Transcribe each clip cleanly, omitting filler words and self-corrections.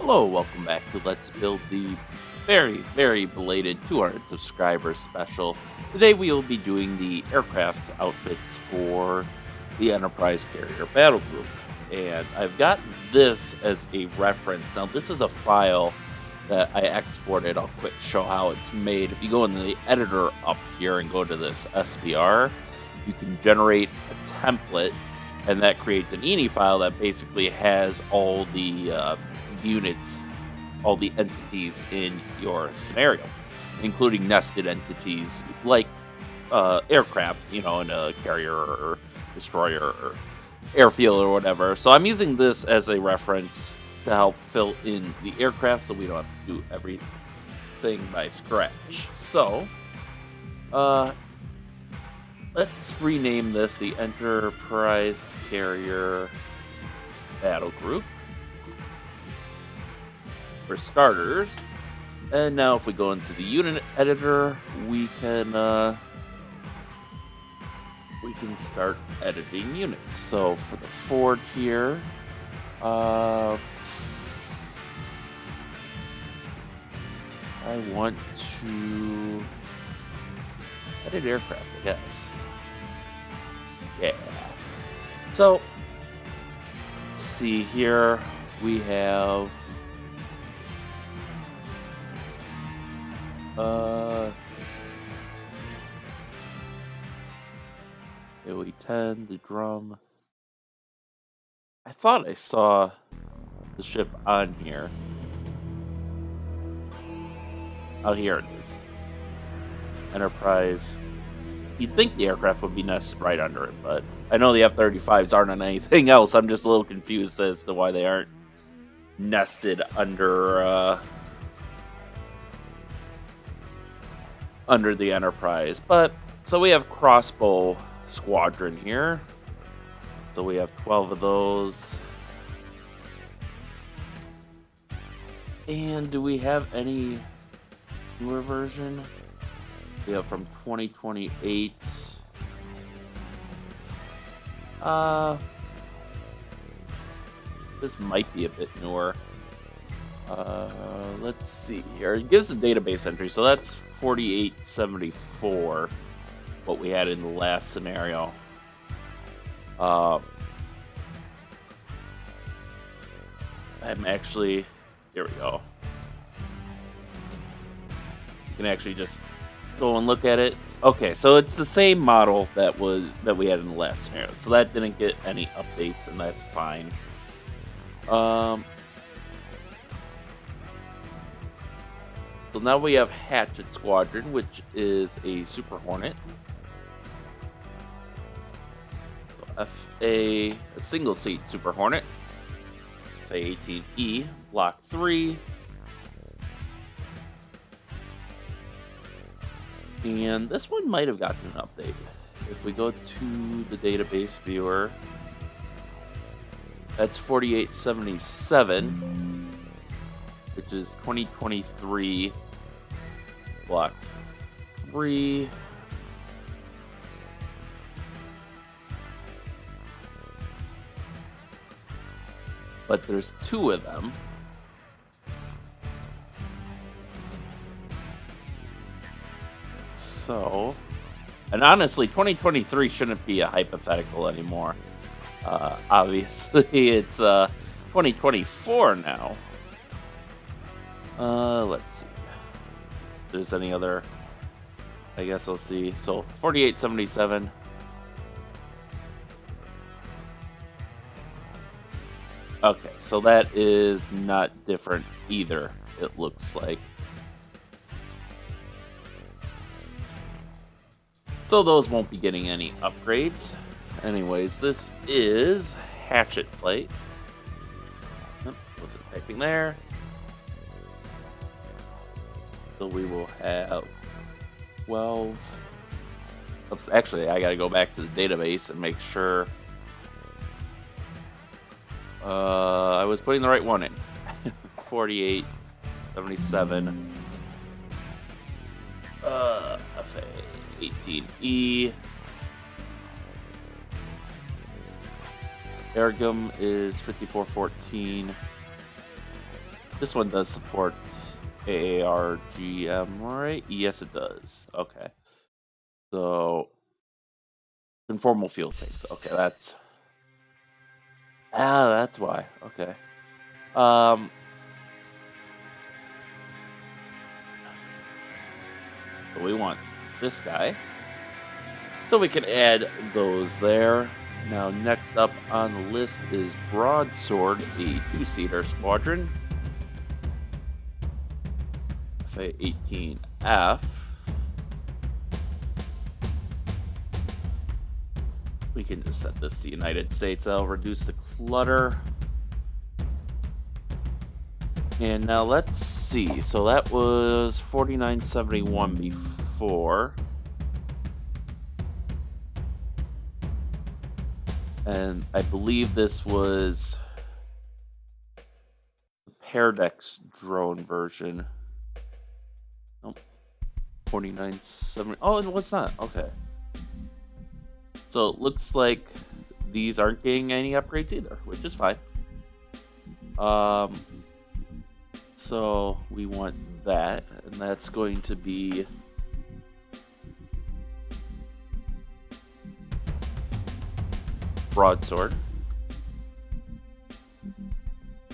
Hello, welcome back to Let's Build the very belated 200 subscribers special. Today we will be doing the aircraft outfits for the Enterprise Carrier Battle Group. And I've got this as a reference. Now this is a file that I exported. I'll quick show how it's made. If you go in the editor up here and go to this SBR, you can generate a template, and that creates an ini file that basically has all the units, all the entities in your scenario, including nested entities like aircraft, in a carrier or destroyer or airfield or whatever. So I'm using this as a reference to help fill in the aircraft so we don't have to do everything by scratch. So let's rename this the Enterprise Carrier Battle Group for starters. And now if we go into the unit editor, we can start editing units. So for the Ford here, I want to edit aircraft, I guess. Yeah. So let's see here. We have AOE-10, the drum. I thought I saw the ship on here. Oh, here it is. Enterprise. You'd think the aircraft would be nested right under it, but I know the F-35s aren't on anything else. I'm just a little confused as to why they aren't nested under the Enterprise. But so we have crossbow squadron here. So we have 12 of those. And do we have any newer version? We have from 2028. This might be a bit newer. Let's see here. It gives a database entry, so that's 4874, what we had in the last scenario. I'm actually, here we go. You can actually just go and look at it. Okay, so it's the same model that we had in the last scenario, so that didn't get any updates, and that's fine. So now we have Hatchet Squadron, which is a Super Hornet. So a single seat Super Hornet. FA-18E, Block 3. And this one might have gotten an update. If we go to the database viewer, that's 4877, which is 2023, Block 3. But there's two of them. So, and honestly, 2023 shouldn't be a hypothetical anymore. Obviously, it's 2024 now. Let's see. If there's any other, I guess I'll see. So, 4877. Okay, so that is not different either, it looks like. So those won't be getting any upgrades. Anyways, this is Hatchet Flight. Oops, wasn't typing there. So we will have 12. Oops, actually, I gotta go back to the database and make sure I was putting the right one in. 4877. FA-18E. Airgum is 5414. This one does support AARGM, right? Yes, it does. Okay. So, conformal fuel tanks. Okay, that's why. Okay. Um, so we want this guy. So we can add those there. Now, next up on the list is Broadsword, the two-seater squadron. FA-18F. We can just set this to United States. That'll reduce the clutter. And now let's see. So that was 4971 before. And I believe this was the Paradex drone version. Nope. 4970. Oh, it was not. Okay. So it looks like these aren't getting any upgrades either, which is fine. So we want that, and that's going to be Broadsword.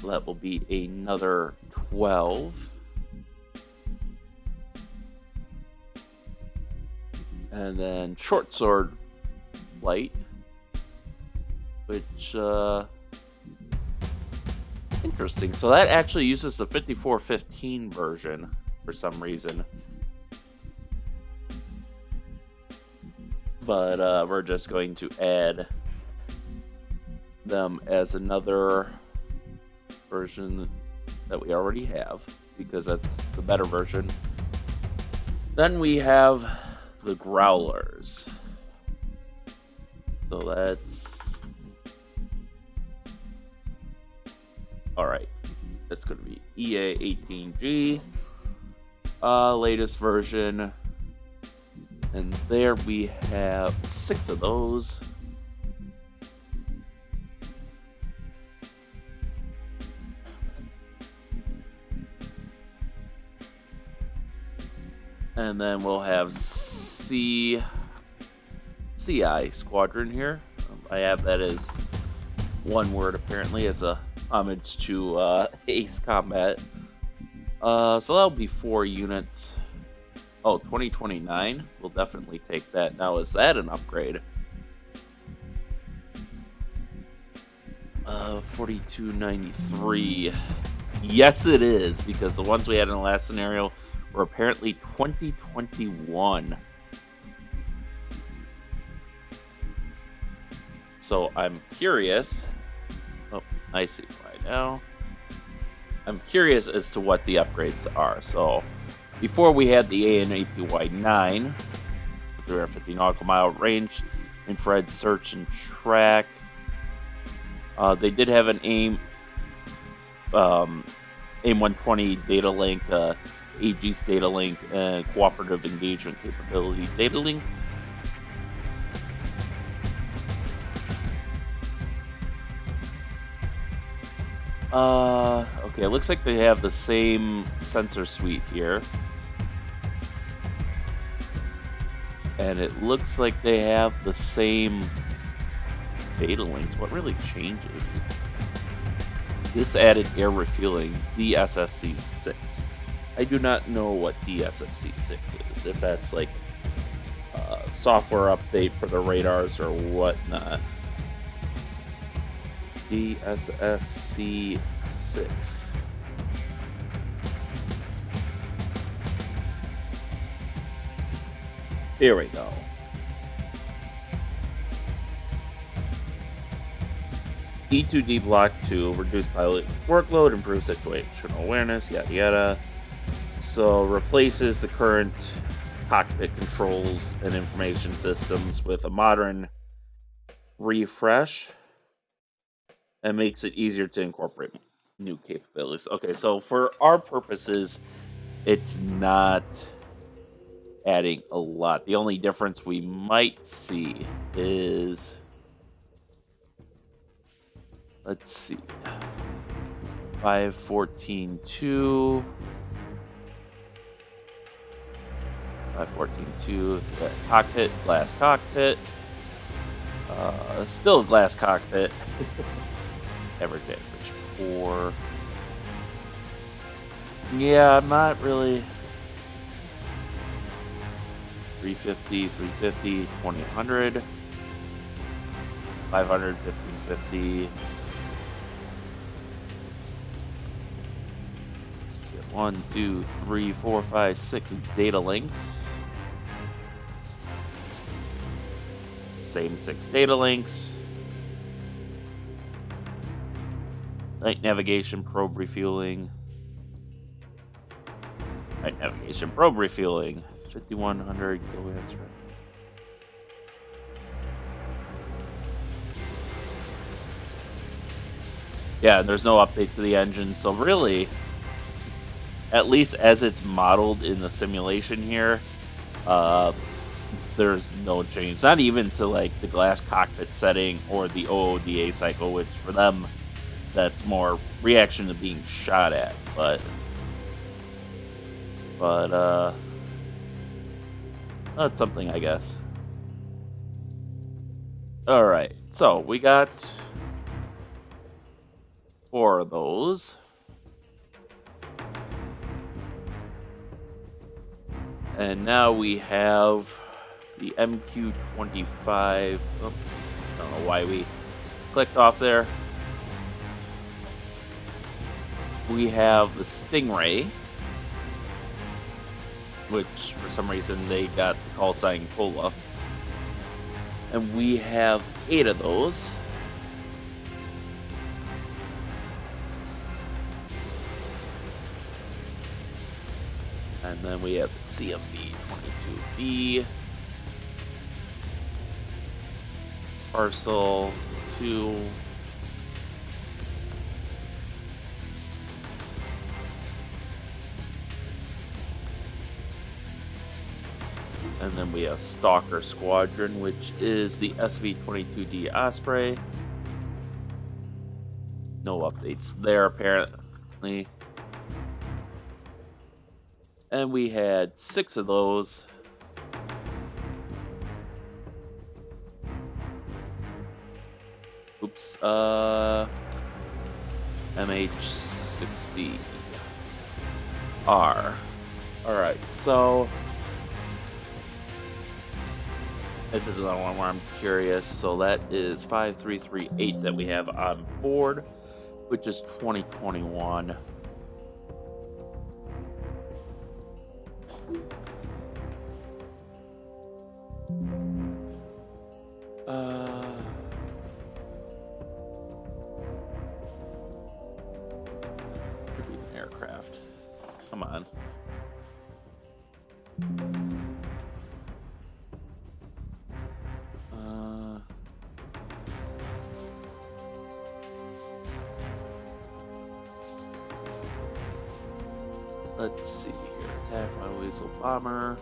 That will be another 12. And then Short Sword Light, which, interesting. So that actually uses the 5415 version for some reason. But we're just going to add them as another version that we already have, because that's the better version. Then we have the Growlers. So that's... Alright. That's going to be EA-18G. Latest version. And there we have 6 of those. And then we'll have CI Squadron here. I have that as one word apparently, as a homage to Ace Combat. So that'll be 4 units. Oh, 2029. We'll definitely take that. Now, is that an upgrade? 4293. Yes, it is, because the ones we had in the last scenario were apparently 2021. So I'm curious. Oh, I see why now. I'm curious as to what the upgrades are. So before we had the ANAPY-9, 350 nautical mile range, infrared search and track. They did have an AIM-120 data link, Aegis data link, and cooperative engagement capability data link. Okay, it looks like they have the same sensor suite here. And it looks like they have the same data links. What really changes? This added air refueling, DSSC-6. I do not know what DSSC-6 is, if that's like a software update for the radars or whatnot. DSSC-6. Here we go. E2D Block 2, reduce pilot workload, improve situational awareness, yada yada. So replaces the current cockpit controls and information systems with a modern refresh and makes it easier to incorporate new capabilities. Okay, so for our purposes, it's not adding a lot. The only difference we might see is, let's see. 514.2. 514.2. Cockpit, glass cockpit. Still glass cockpit. Average 4. Yeah, I'm not really. 350, 350, 2000, 500, 1550. Get 1, 2, 3, 4, 5, 6 data links. Same 6 data links. Night navigation probe refueling. Night navigation probe refueling. 5100 kilowatts. Yeah, there's no update to the engine, so really, at least as it's modeled in the simulation here, there's no change. Not even to like the glass cockpit setting or the OODA cycle, which for them, that's more reaction to being shot at. But that's something, I guess. All right, so we got 4 of those. And now we have the MQ-25. Oh, I don't know why we clicked off there. We have the Stingray, which for some reason they got the call sign Cola. And we have 8 of those. And then we have the CMB-22B. Parcel 2. And then we have Stalker Squadron, which is the SV-22D Osprey. No updates there, apparently. And we had 6 of those. Oops. MH-60R. Alright, so this is another one where I'm curious. So that is 5338 that we have on board, which is 2021. Could be an aircraft. Come on. Let's see here. Attack by Weasel Bomber.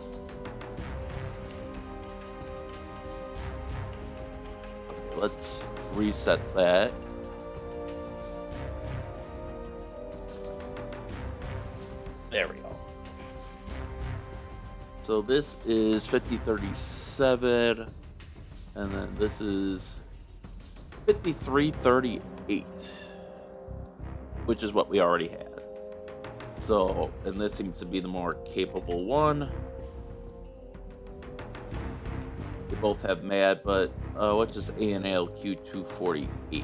Okay, let's reset that. There we go. So this is 5037, and then this is 5338, which is what we already had. So, and this seems to be the more capable one. They both have MAD, but what's this ANALQ 248?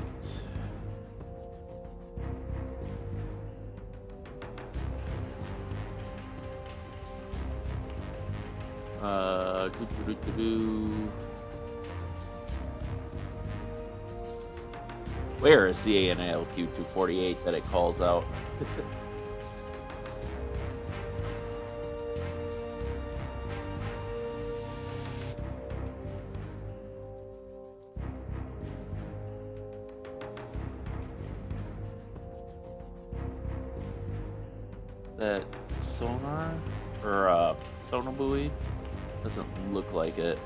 Where is the ANALQ 248 that it calls out? That sonar or sonar buoy doesn't look like it.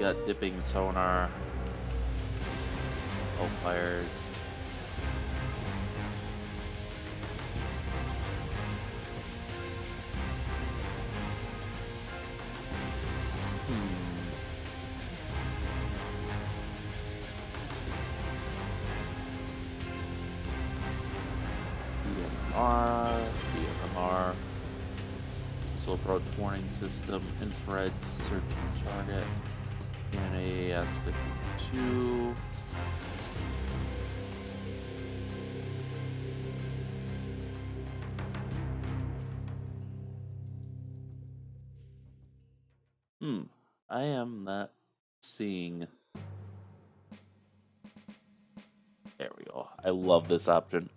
got dipping sonar, fires. DMR, missile approach warning system, infrared search target, NAS 52. I am not seeing. There we go. I love this option.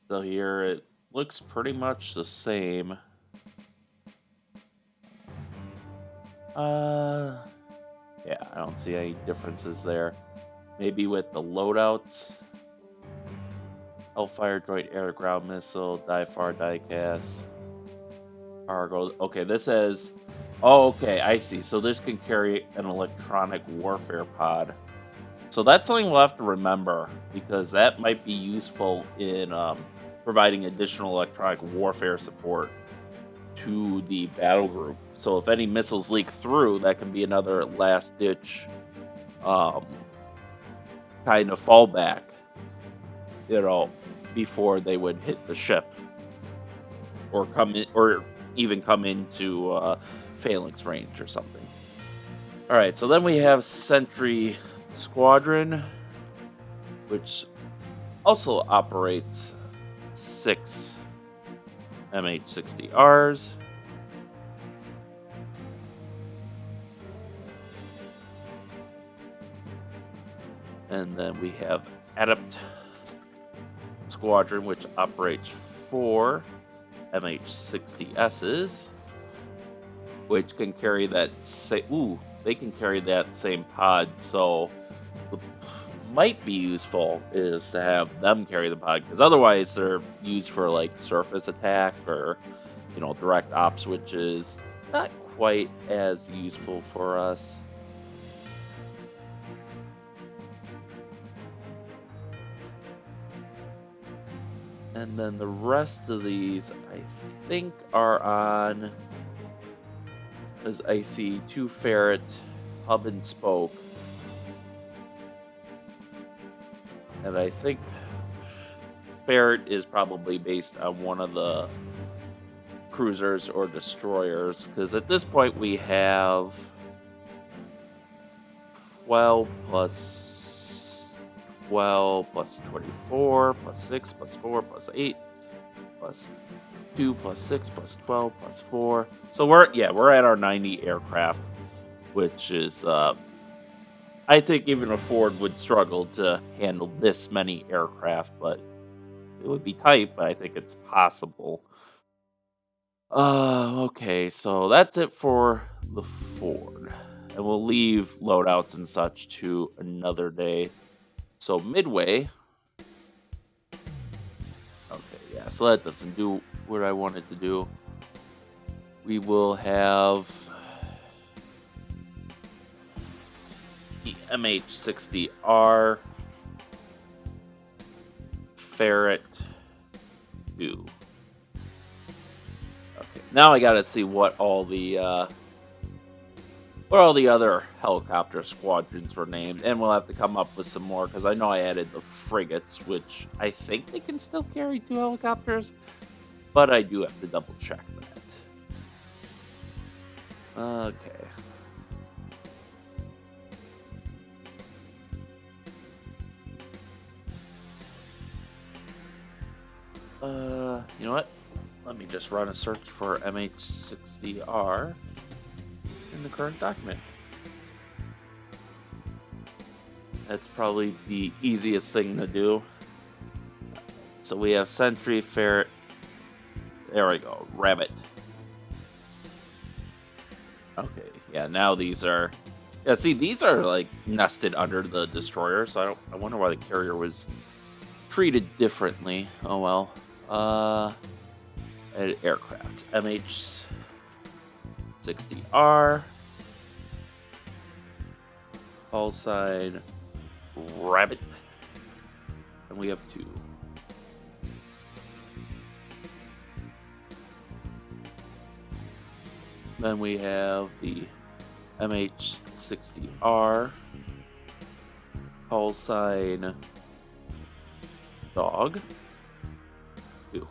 So here it looks pretty much the same. Yeah, I don't see any differences there. Maybe with the loadouts. Hellfire, droid, air-to-ground missile, die-far, die-cast, cargo. Okay, this says... Oh, okay, I see. So this can carry an electronic warfare pod. So that's something we'll have to remember, because that might be useful in providing additional electronic warfare support to the battle group. So if any missiles leak through, that can be another last-ditch kind of fallback, before they would hit the ship or come in, or even come into phalanx range or something. All right, so then we have Sentry Squadron, which also operates 6 MH-60Rs. And then we have Adept Squadron, which operates 4 MH-60Ss, which can carry that they can carry that same pod. So what might be useful is to have them carry the pod, because otherwise they're used for like surface attack or direct ops, which is not quite as useful for us. And then the rest of these, I think, are on, as I see, 2 Ferret, hub and spoke. And I think Ferret is probably based on one of the cruisers or destroyers, because at this point we have 12 plus 12 plus 24 plus 6 plus 4 plus 8 plus 2 plus 6 plus 12 plus 4. So we're at our 90 aircraft, which is I think even a Ford would struggle to handle this many aircraft, but it would be tight, but I think it's possible. Okay, so that's it for the Ford. And we'll leave loadouts and such to another day. So Midway. Okay, yeah, so that doesn't do what I wanted to do. We will have the MH-60R Ferret 2. Okay, now I gotta see what all the other helicopter squadrons were named, and we'll have to come up with some more, because I know I added the frigates, which I think they can still carry 2 helicopters, but I do have to double check that. Okay. You know what? Let me just run a search for MH-60R in the current document. That's probably the easiest thing to do. So we have Sentry, Ferret. There we go. Rabbit. Okay, yeah, now these are... Yeah, see, these are, like, nested under the destroyer, so I wonder why the carrier was treated differently. Oh, well. Aircraft. MH... MH60R, call sign Rabbit, and we have 2. Then we have the MH60R, call sign Dog, 2.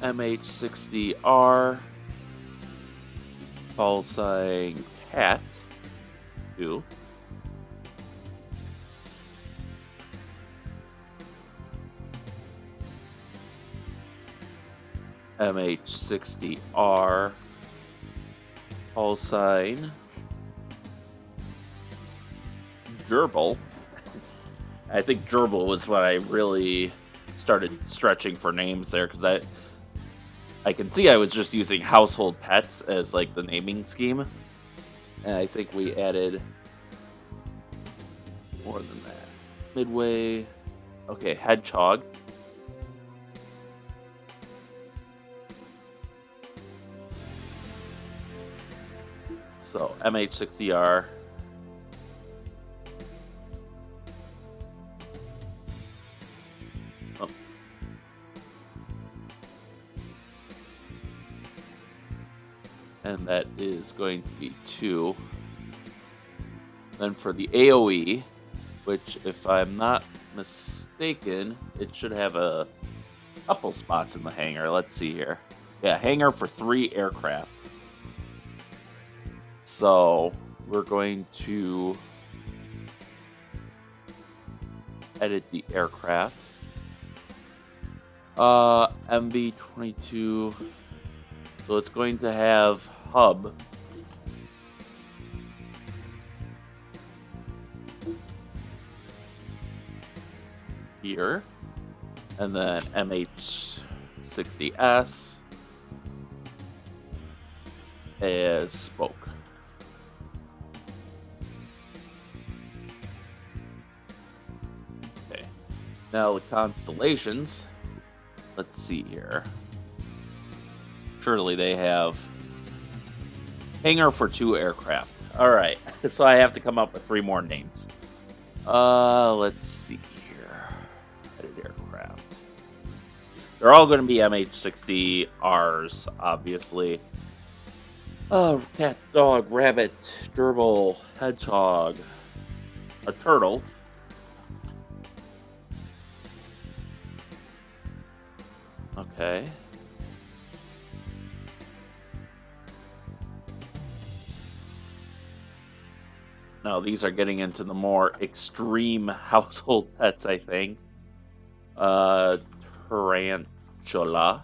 MH60R, call sign Cat, 2. MH60R, call sign Gerbil. I think Gerbil was when I really started stretching for names there, because I can see I was just using household pets as like the naming scheme, and I think we added more than that. Midway, okay, Hedgehog. So MH60R. Oh. And that is going to be 2. Then for the AoE, which if I'm not mistaken, it should have a couple spots in the hangar. Let's see here. Yeah, hangar for 3 aircraft. So we're going to edit the aircraft. MV22. So it's going to have hub. Here. And then MH60S as spoke. Now the constellations, let's see here. Surely they have hangar for 2 aircraft. All right, so I have to come up with 3 more names. Let's see here. Edit aircraft. They're all going to be MH60Rs, obviously. Cat, dog, rabbit, gerbil, hedgehog, a turtle. Okay. Now these are getting into the more extreme household pets, I think. Tarantula.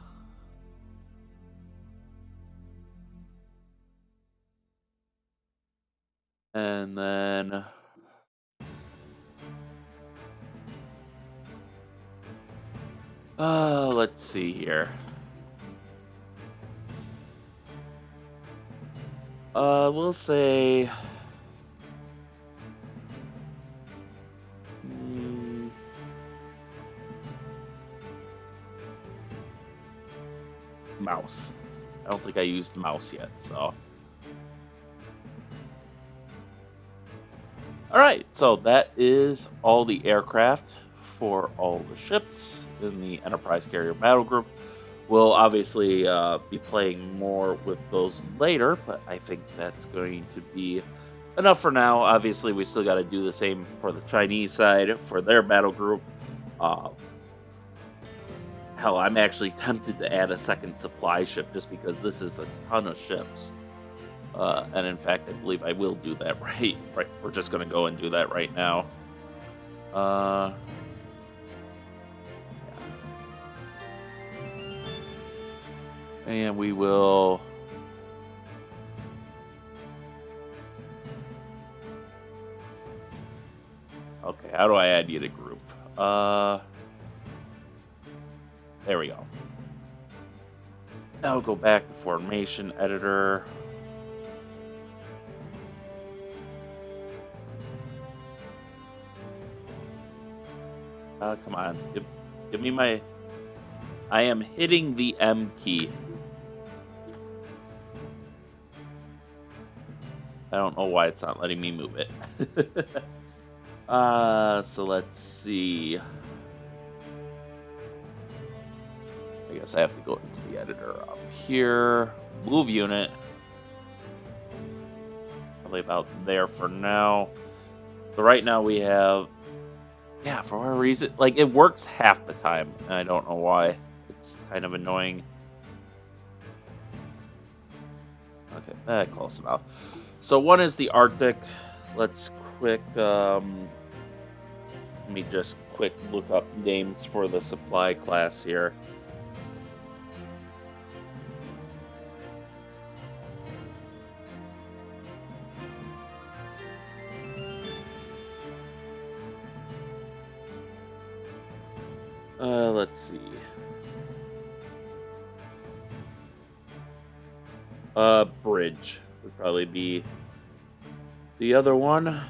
And then let's see here. We'll say mouse. I don't think I used mouse yet, so. Alright, so that is all the aircraft for all the ships in the Enterprise Carrier Battle Group. We'll obviously be playing more with those later, but I think that's going to be enough for now. Obviously, we still got to do the same for the Chinese side, for their battle group. Hell, I'm actually tempted to add a second supply ship just because this is a ton of ships. And in fact, I believe I will do that right. We're just going to go and do that right now. And we will... Okay, how do I add you to group? There we go. Now go back to formation editor. Come on. Give me my... I am hitting the M key. I don't know why it's not letting me move it. So let's see. I guess I have to go into the editor up here. Move unit. Probably about there for now. So right now we have... Yeah, for whatever reason, like, it works half the time, and I don't know why. It's kind of annoying. Okay, close enough. So one is the Arctic. Let's let me just quick look up names for the supply class here. Let's see. Bridge would probably be the other one.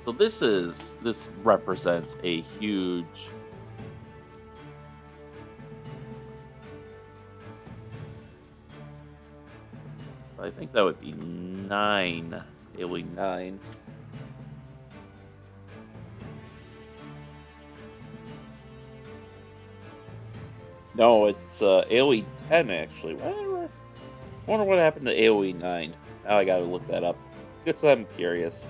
So this represents a huge... I think that would be 9. Airwing 9. No, it's AoE 10 actually. I wonder what happened to AoE 9. Now I gotta look that up. Because I'm curious.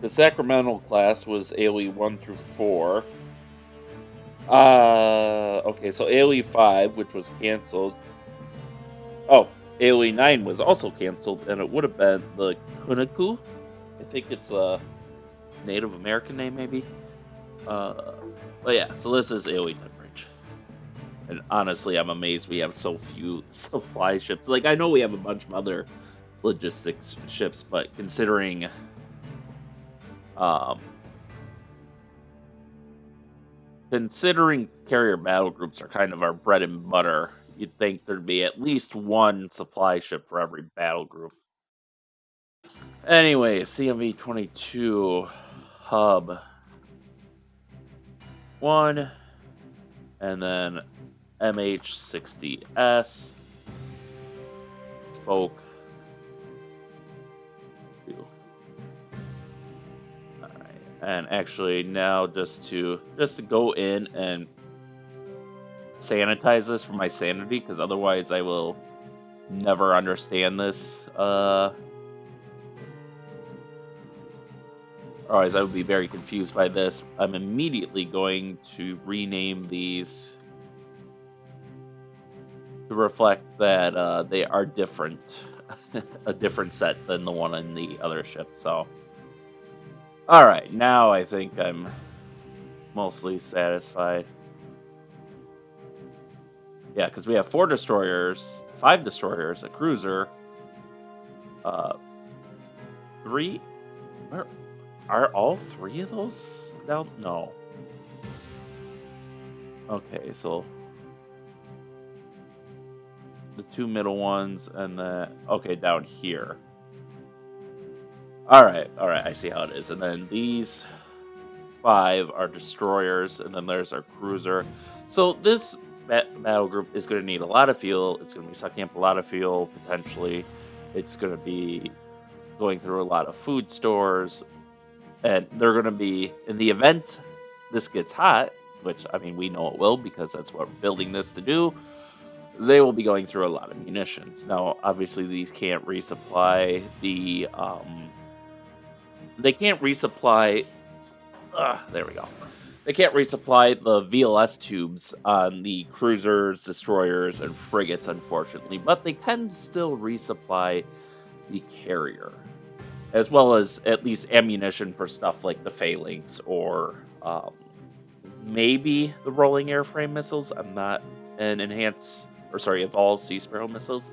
The Sacramento class was AoE 1 through 4. Okay, so AoE 5, which was canceled. Oh, AoE 9 was also canceled, and it would have been the Kunaku. I think it's a Native American name, maybe. But yeah, so this is AoE 10 Bridge. And honestly, I'm amazed we have so few supply ships. Like, I know we have a bunch of other logistics ships, but considering... considering carrier battle groups are kind of our bread and butter, you'd think there'd be at least one supply ship for every battle group. Anyway, CMV 22 hub 1, and then MH60S spoke 2. All right, and actually now just to go in and sanitize this for my sanity, because otherwise I will never understand this. Otherwise, I would be very confused by this. I'm immediately going to rename these to reflect that they are different, a different set than the one in the other ship. So, all right, now I think I'm mostly satisfied. Yeah, because we have 4 destroyers, 5 destroyers, a cruiser, 3. Where are all 3 of those down? No. Okay, so the 2 middle ones, and then okay, down here. All right, I see how it is. And then these 5 are destroyers, and then there's our cruiser. So this battle group is going to need a lot of fuel. It's going to be sucking up a lot of fuel, potentially. It's going to be going through a lot of food stores. And they're going to be, in the event this gets hot, which, I mean, we know it will because that's what we're building this to do, they will be going through a lot of munitions. Now, obviously, these can't resupply the... they can't resupply... there we go. They can't resupply the VLS tubes on the cruisers, destroyers, and frigates, unfortunately, but they can still resupply the carrier, as well as at least ammunition for stuff like the phalanx or maybe the rolling airframe missiles. I'm not evolved Sea Sparrow missiles.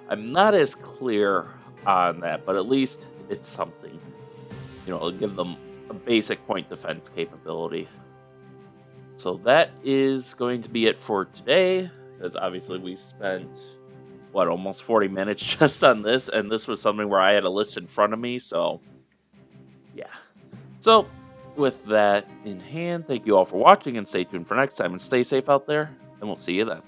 I'm not as clear on that, but at least it's something. You know, it'll give them a basic point defense capability. So that is going to be it for today. because obviously we spent what, almost 40 minutes just on this, and this was something where I had a list in front of me, so yeah. So, with that in hand, thank you all for watching, and stay tuned for next time, and stay safe out there, and we'll see you then.